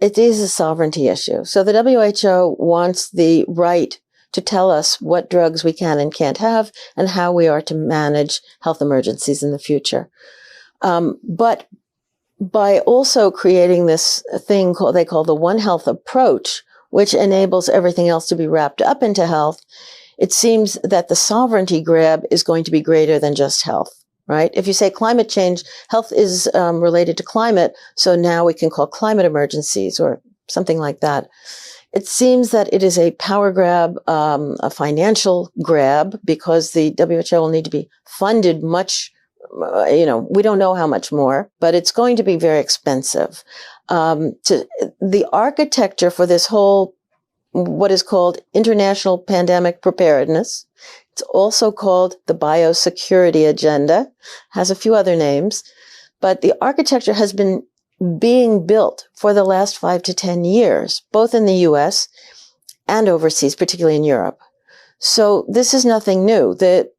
it is a sovereignty issue. So the WHO wants the right to tell us what drugs we can and can't have and how we are to manage health emergencies in the future. But by also creating this thing they call the One Health approach, which enables everything else to be wrapped up into health, it seems that the sovereignty grab is going to be greater than just health, right? If you say climate change, health is related to climate, so now we can call climate emergencies or something like that. It seems that it is a power grab, a financial grab, because the WHO will need to be funded much, we don't know how much more, but it's going to be very expensive. The architecture for this whole, what is called international pandemic preparedness, it's also called the biosecurity agenda, has a few other names, but the architecture has been being built for the last 5 to 10 years, both in the US and overseas, particularly in Europe. So this is nothing new. The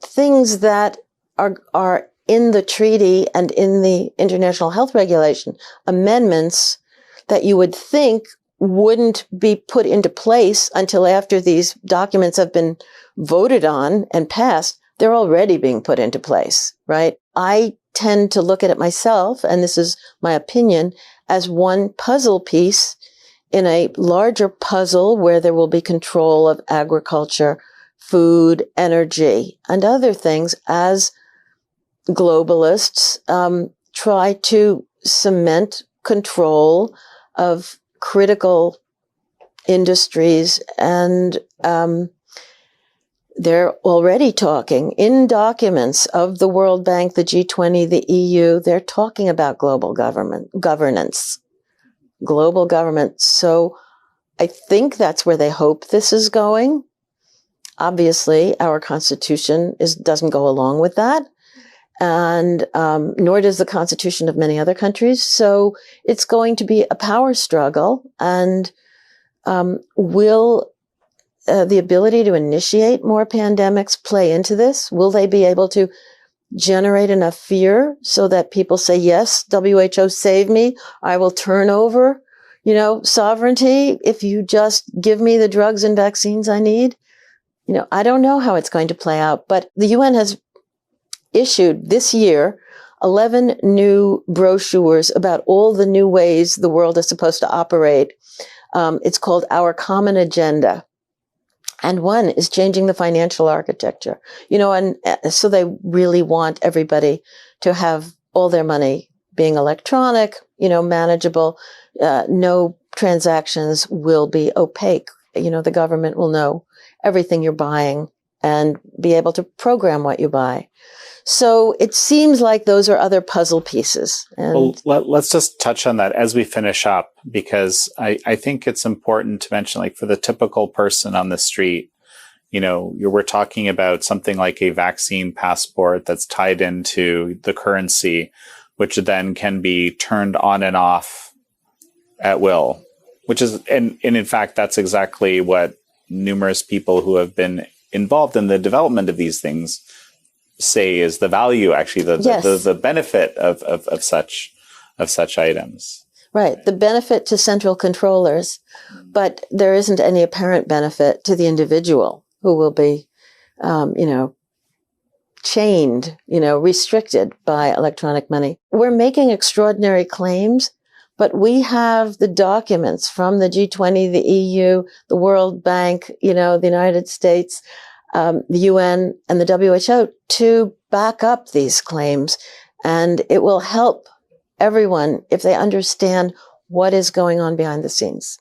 things that are in the treaty and in the international health regulation, amendments that you would think wouldn't be put into place until after these documents have been voted on and passed, they're already being put into place, right? I tend to look at it myself, and this is my opinion, as one puzzle piece in a larger puzzle where there will be control of agriculture, food, energy, and other things as globalists try to cement control of critical industries. And they're already talking in documents of the World Bank, the G20, the EU, they're talking about global governance. So I think that's where they hope this is going. Obviously, our Constitution doesn't go along with that, and nor does the Constitution of many other countries. So it's going to be a power struggle, and will the ability to initiate more pandemics play into this? Will they be able to generate enough fear so that people say, yes, WHO, save me. I will turn over, sovereignty if you just give me the drugs and vaccines I need? I don't know how it's going to play out, but the UN has issued this year 11 new brochures about all the new ways the world is supposed to operate. It's called Our Common Agenda. And one is changing the financial architecture, and so they really want everybody to have all their money being electronic, manageable. No transactions will be opaque. The government will know everything you're buying and be able to program what you buy. So it seems like those are other puzzle pieces. And let's just touch on that as we finish up, because I think it's important to mention, like, for the typical person on the street, we're talking about something like a vaccine passport that's tied into the currency, which then can be turned on and off at will, which is, and in fact, that's exactly what numerous people who have been involved in the development of these things say is the value, actually, the benefit of such items. Right. The benefit to central controllers, but there isn't any apparent benefit to the individual who will be, chained, restricted by electronic money. We're making extraordinary claims, but we have the documents from the G20, the EU, the World Bank, the United States, the UN, and the WHO to back up these claims. And it will help everyone if they understand what is going on behind the scenes.